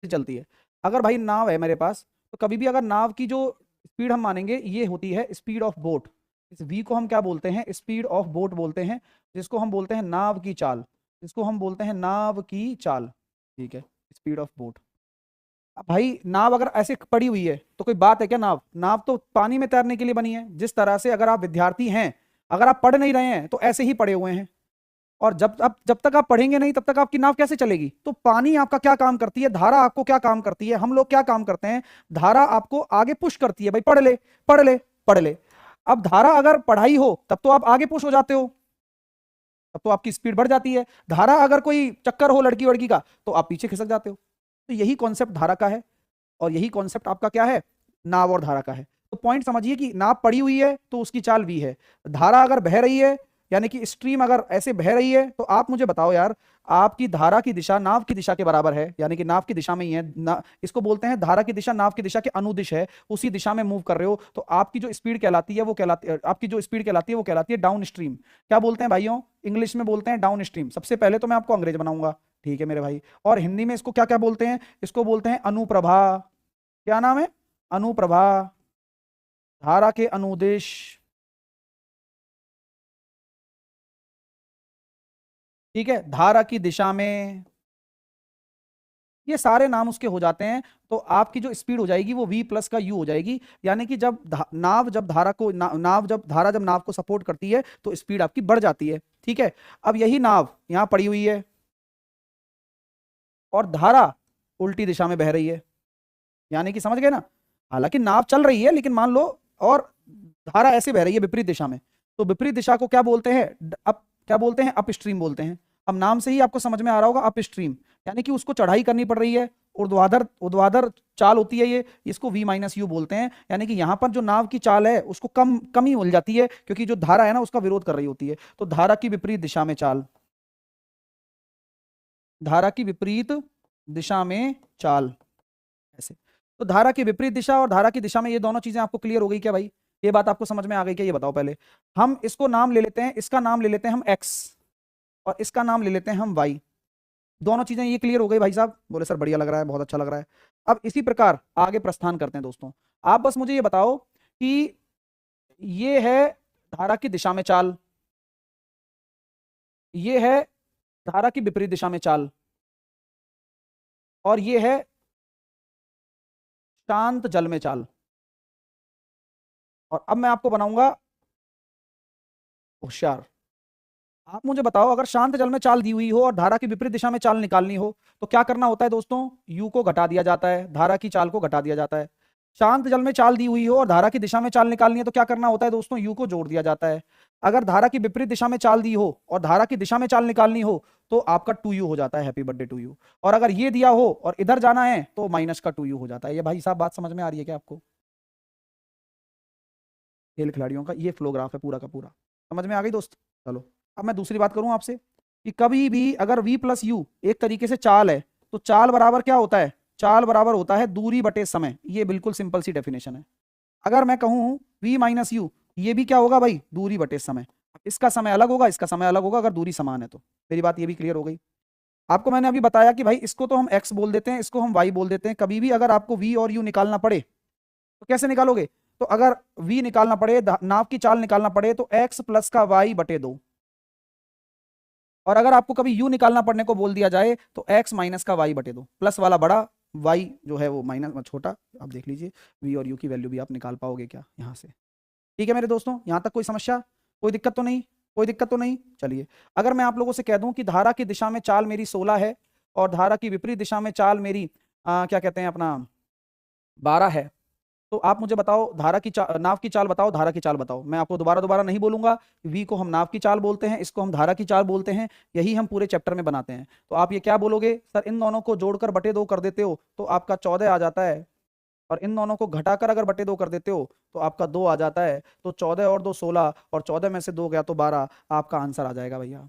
चलती है। अगर भाई नाव है मेरे पास, तो कभी भी अगर नाव की जो स्पीड हम मानेंगे ये होती है स्पीड ऑफ बोट, इस v को हम क्या बोलते हैं, स्पीड ऑफ बोट बोलते हैं, जिसको हम बोलते हैं नाव की चाल, जिसको हम बोलते हैं नाव की चाल। ठीक है, स्पीड ऑफ बोट। अब भाई नाव अगर ऐसे पड़ी हुई है तो कोई बात है क्या? नाव नाव तो पानी में तैरने के लिए बनी है। जिस तरह से अगर आप विद्यार्थी हैं, अगर आप पढ़ नहीं रहे हैं तो ऐसे ही पड़े हुए हैं, और जब तक आप पढ़ेंगे नहीं तब तक आपकी नाव कैसे चलेगी? तो पानी आपका क्या काम करती है, धारा आपको क्या काम करती है, हम लोग क्या काम करते हैं, धारा आपको आगे पुश करती है। भाई पढ़ ले पढ़ ले पढ़ ले। अब धारा अगर पढ़ाई हो तब तो आप आगे पुश हो जाते हो, तब तो आपकी स्पीड बढ़ जाती है। धारा अगर कोई चक्कर हो लड़की वड़की का तो आप पीछे खिसक जाते हो। तो यही कॉन्सेप्ट धारा का है, और यही कॉन्सेप्ट आपका क्या है, नाव और धारा का है। तो पॉइंट समझिए कि नाव पड़ी हुई है तो उसकी चाल v है, धारा अगर बह रही है यानी कि स्ट्रीम अगर ऐसे बह रही है, तो आप मुझे बताओ यार, आपकी धारा की दिशा नाव की दिशा के बराबर है, यानी कि नाव की दिशा में ही है ना, इसको बोलते हैं धारा की दिशा नाव की दिशा के अनुदिश है, उसी दिशा में मूव कर रहे हो, तो आपकी जो स्पीड कहलाती है वो कहलाती है, आपकी जो स्पीड कहलाती है वो कहलाती है डाउन स्ट्रीम। क्या बोलते हैं भाइयों? इंग्लिश में बोलते हैं डाउन स्ट्रीम। सबसे पहले तो मैं आपको अंग्रेज बनाऊंगा, ठीक है मेरे भाई। और हिंदी में इसको क्या क्या बोलते हैं? इसको बोलते हैं अनुप्रभा। क्या नाम है? अनुप्रभा, धारा के अनुदेश। ठीक है, धारा की दिशा में, ये सारे नाम उसके हो जाते हैं। तो आपकी जो स्पीड हो जाएगी वो v प्लस का u हो जाएगी, यानी कि जब नाव जब धारा को धारा जब नाव को सपोर्ट करती है तो स्पीड आपकी बढ़ जाती है। ठीक है, अब यही नाव यहां पड़ी हुई है और धारा उल्टी दिशा में बह रही है, यानी कि समझ गए ना, हालांकि नाव चल रही है लेकिन मान लो, और धारा ऐसे बह रही है विपरीत दिशा में, तो विपरीत दिशा को क्या बोलते हैं? अप, क्या बोलते हैं? अप स्ट्रीम बोलते हैं। अब नाम से ही आपको समझ में आ रहा होगा अप स्ट्रीम, यानी कि उसको चढ़ाई करनी पड़ रही है, ऊर्ध्वाधर ऊर्ध्वाधर चाल होती है ये, इसको v माइनस यू बोलते हैं। यानी कि यहां पर जो नाव की चाल है उसको कम ही मिल जाती है, क्योंकि जो धारा है ना उसका विरोध कर रही होती है। तो धारा की विपरीत दिशा में चाल, धारा की विपरीत दिशा में चाल, ऐसे। तो धारा की विपरीत दिशा और धारा की दिशा में, ये दोनों चीजें आपको क्लियर हो गई क्या भाई? ये बात आपको समझ में आ गई क्या? ये बताओ पहले। हम इसको नाम ले लेते हैं, इसका नाम ले लेते हैं हम x, और इसका नाम ले लेते हैं हम y। दोनों चीजें ये क्लियर हो गई भाई साहब? बोले सर बढ़िया लग रहा है, बहुत अच्छा लग रहा है। अब इसी प्रकार आगे प्रस्थान करते हैं दोस्तों। आप बस मुझे ये बताओ कि ये है धारा की दिशा में चाल, ये है धारा की विपरीत दिशा में चाल, और ये है शांत जल में चाल। और अब मैं आपको बनाऊंगा होशियार। आप मुझे बताओ, अगर शांत जल में चाल दी हुई हो और धारा की विपरीत दिशा में चाल निकालनी हो तो क्या करना होता है दोस्तों? u को घटा दिया जाता है, धारा की चाल को घटा दिया जाता है। शांत जल में चाल दी हुई हो और धारा की दिशा में चाल निकालनी है तो क्या करना होता है दोस्तों? u को जोड़ दिया जाता है। अगर धारा की विपरीत दिशा में चाल दी हो और धारा की दिशा में चाल निकालनी हो तो आपका 2u हो जाता है, हैप्पी बर्थडे टू यू। और अगर ये दिया हो और इधर जाना है तो माइनस का 2u हो जाता है। ये भाई साहब बात समझ में आ रही है क्या आपको? खेल खिलाड़ियों का ये फ्लो ग्राफ है पूरा का पूरा, समझ में आ गई दोस्त? चलो अब मैं दूसरी बात करूं आपसे कि कभी भी अगर v प्लस यू एक तरीके से चाल है, तो चाल बराबर क्या होता है? चाल बराबर होता है दूरी बटे समय। ये बिल्कुल सिंपल सी डेफिनेशन है। अगर मैं कहूं v माइनस यू, ये भी क्या होगा भाई? दूरी बटे समय। इसका समय अलग होगा, इसका समय अलग होगा, अगर दूरी समान है तो। मेरी बात ये भी क्लियर हो गई? आपको मैंने अभी बताया कि भाई इसको तो हम x बोल देते हैं, इसको हम y बोल देते हैं। कभी भी अगर आपको v और u निकालना पड़े तो कैसे निकालोगे? तो अगर v निकालना पड़े, नाव की चाल निकालना पड़े, तो x प्लस का y बटे 2। और अगर आपको कभी u निकालना पड़ने को बोल दिया जाए तो x माइनस का y बटे 2, प्लस वाला बड़ा, y जो है वो माइनस छोटा। आप देख लीजिए v और u की वैल्यू भी आप निकाल पाओगे क्या यहाँ से? ठीक है मेरे दोस्तों, यहाँ तक कोई समस्या, कोई दिक्कत तो नहीं? कोई दिक्कत तो नहीं? चलिए, अगर मैं आप लोगों से कह दूं कि धारा की दिशा में चाल मेरी 16 है और धारा की विपरीत दिशा में चाल मेरी क्या कहते हैं अपना 12 है, तो आप मुझे बताओ धारा की नाव की चाल बताओ, धारा की चाल बताओ। मैं आपको दोबारा नहीं बोलूंगा। v को हम नाव की चाल बोलते हैं, इसको हम धारा की चाल बोलते हैं, यही हम पूरे चैप्टर में बनाते हैं। तो आप ये क्या बोलोगे? सर इन दोनों को जोड़कर बटे 2 कर देते हो तो आपका 14 आ जाता है, और इन दोनों को घटाकर अगर बटे 2 कर देते हो तो आपका 2 आ जाता है। तो 14 और 2 16, और 14 में से 2 गया तो 12। आपका आंसर आ जाएगा भैया,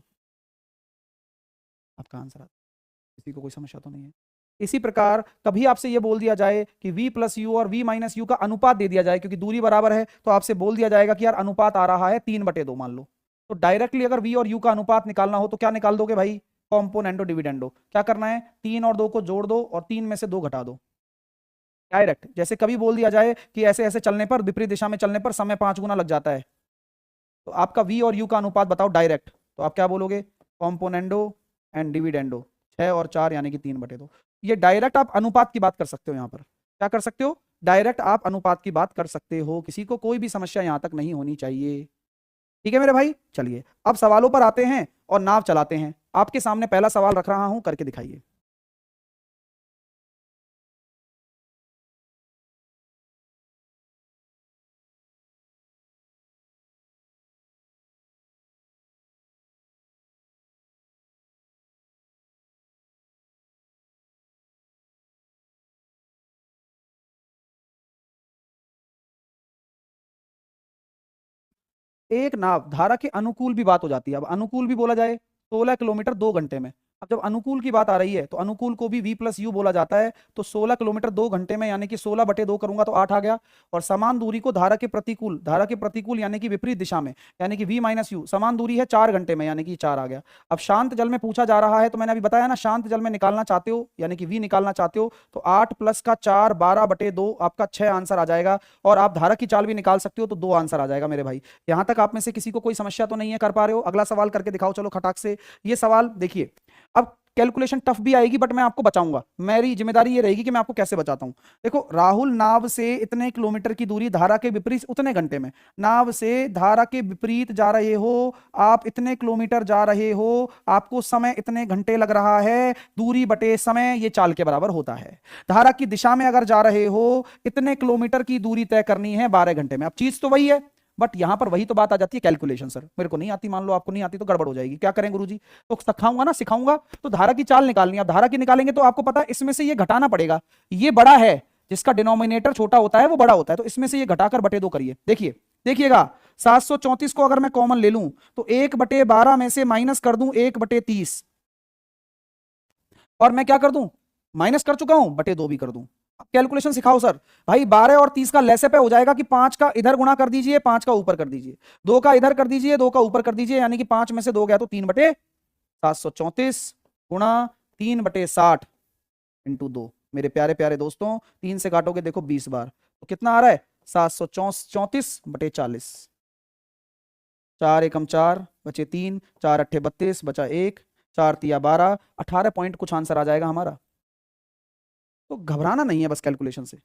आपका आंसर। किसी को कोई समस्या तो नहीं है? इसी प्रकार कभी आपसे यह बोल दिया जाए कि v प्लस यू और v माइनस यू का अनुपात दे दिया जाए, क्योंकि दूरी बराबर है, तो आपसे बोल दिया जाएगा कि यार अनुपात आ रहा है 3 बटे 2 मान लो। तो डायरेक्टली अगर v और u का अनुपात निकालना हो तो क्या निकाल दोगे भाई? Componendo dividendo. क्या करना है, 3 और 2 को जोड़ दो और 3 में से 2 घटा दो, डायरेक्ट। जैसे कभी बोल दिया जाए कि ऐसे ऐसे चलने पर, विपरीत दिशा में चलने पर समय 5 गुना लग जाता है, तो आपका v और u का अनुपात बताओ डायरेक्ट, तो आप क्या बोलोगे, कॉम्पोनेंडो एंड डिविडेंडो, 6 और 4 यानी कि 3/2। ये डायरेक्ट आप अनुपात की बात कर सकते हो, यहां पर क्या कर सकते हो, डायरेक्ट आप अनुपात की बात कर सकते हो, किसी को कोई भी समस्या यहां तक नहीं होनी चाहिए। ठीक है मेरे भाई, चलिए अब सवालों पर आते हैं और नाव चलाते हैं। आपके सामने पहला सवाल रख रहा हूं, करके दिखाइए। एक नाव धारा के अनुकूल भी बात हो जाती है। अब अनुकूल भी बोला जाए, 16 किलोमीटर 2 घंटे में। अब जब अनुकूल की बात आ रही है तो अनुकूल को भी v प्लस यू बोला जाता है। तो 16 किलोमीटर 2 घंटे में यानी कि 16/2 करूंगा तो 8 आ गया। और समान दूरी को धारा के प्रतिकूल, धारा के प्रतिकूल यानी कि विपरीत दिशा में, यानी कि v माइनस यू, समान दूरी है 4 घंटे में यानी कि 4 आ गया। अब शांत जल में पूछा जा रहा है, तो मैंने अभी बताया ना, शांत जल में निकालना चाहते हो यानी कि v निकालना चाहते हो, तो 8 प्लस का 4, 12/2 आपका 6 आंसर आ जाएगा। और आप धारा की चाल भी निकाल सकते हो, तो 2 आंसर आ जाएगा मेरे भाई। यहां तक आप में से किसी को कोई समस्या तो नहीं है, कर पा रहे हो? अगला सवाल करके दिखाओ चलो खटाक से। ये सवाल देखिए, अब कैलकुलेशन टफ भी आएगी बट मैं आपको बचाऊंगा। मेरी जिम्मेदारी ये रहेगी कि मैं आपको कैसे बचाता हूं। देखो, राहुल नाव से इतने किलोमीटर की दूरी धारा के विपरीत उतने घंटे में, नाव से धारा के विपरीत जा रहे हो, आप इतने किलोमीटर जा रहे हो, आपको समय इतने घंटे लग रहा है, दूरी बटे समय ये चाल के बराबर होता है। धारा की दिशा में अगर जा रहे हो, इतने किलोमीटर की दूरी तय करनी है 12 घंटे में। अब चीज तो वही है, बट यहां पर वही तो बात आ जाती है कैलकुलेशन। सर मेरे को नहीं आती, मान लो आपको नहीं आती तो गड़बड़ हो जाएगी, क्या करें गुरुजी? तो सिखाऊंगा ना, सिखाऊंगा। तो धारा की चाल निकालनी है। अब धारा की निकालेंगे तो आपको पता है इसमें से ये घटाना पड़ेगा। ये बड़ा है, जिसका डिनोमिनेटर छोटा होता है वो बड़ा होता है, तो इसमें से ये घटाकर बटे 2 करिए। देखिए, देखिएगा, 734 को अगर मैं कॉमन ले लूं तो 1/12 में से माइनस कर दूं 1/30, और मैं क्या कर दूं, माइनस कर चुका हूं, बटे 2 भी कर दूं। अब कैलकुलेशन सिखाओ सर। भाई 12 और 30 का लैसे पे हो जाएगा कि 5 का इधर गुणा कर दीजिए, 5 का ऊपर कर दीजिए, 2 का इधर कर दीजिए, 2 का ऊपर कर दीजिए, यानी कि 5 में से 2 गया तो 3/734 गुणा 3/60 इंटू 2। मेरे प्यारे प्यारे दोस्तों, 3 से काटोगे देखो 20 बार, तो कितना आ रहा है, 734/40। 4 एकम 4 बचे 3, 4 अट्ठे 32 बचा 1, 4 तिया 12, 18 पॉइंट कुछ आंसर आ जाएगा हमारा। तो घबराना नहीं है बस कैलकुलेशन से।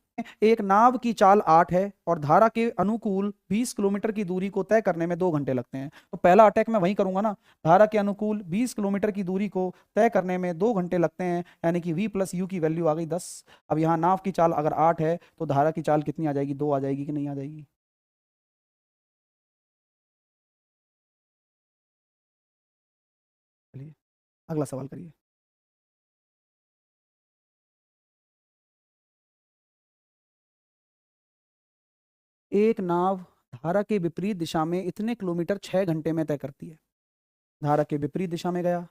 एक नाव की चाल 8 है और धारा के अनुकूल 20 किलोमीटर की दूरी को तय करने में 2 घंटे लगते हैं। तो पहला अटैक मैं वही करूंगा ना, धारा के अनुकूल 20 किलोमीटर की दूरी को तय करने में 2 घंटे लगते हैं, यानी कि v प्लस यू की वैल्यू आ गई 10। अब यहाँ नाव की चाल अगर 8 है तो धारा की चाल कितनी आ जाएगी, 2 आ जाएगी कि नहीं आ जाएगी? चलिए अगला सवाल करिए। एक नाव धारा के विपरीत दिशा में इतने किलोमीटर 6 घंटे में तय करती है। धारा के विपरीत दिशा में गया,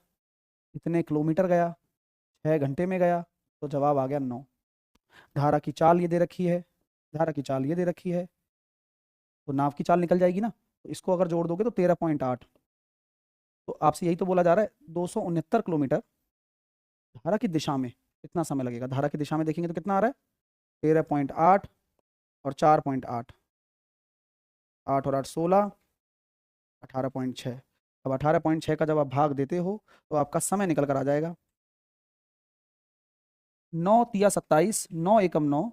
इतने किलोमीटर गया, 6 घंटे में गया, तो जवाब आ गया 9। धारा की चाल ये दे रखी है, धारा की चाल ये दे रखी है, तो नाव की चाल निकल जाएगी ना, तो इसको अगर जोड़ दोगे तो 13.8। तो आपसे यही तो बोला जा रहा है, 269 किलोमीटर धारा की दिशा में कितना समय लगेगा। धारा की दिशा में देखेंगे तो कितना आ रहा है, 13.8 और 4.8, 8 और 8 16, 18.6। अब 18.6 का जब आप भाग देते हो तो आपका समय निकल कर आ जाएगा 9 तिया 27, 9 एकम 9,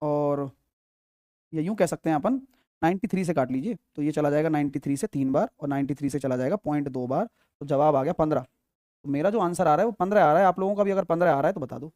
और ये यूं कह सकते हैं अपन, 93 से काट लीजिए तो ये चला जाएगा 93 से 3 बार, और 93 से चला जाएगा 0.2 बार, तो जवाब आ गया 15। तो मेरा जो आंसर आ रहा है वो 15 आ रहा है। आप लोगों का भी अगर 15 आ रहा है तो बता दो।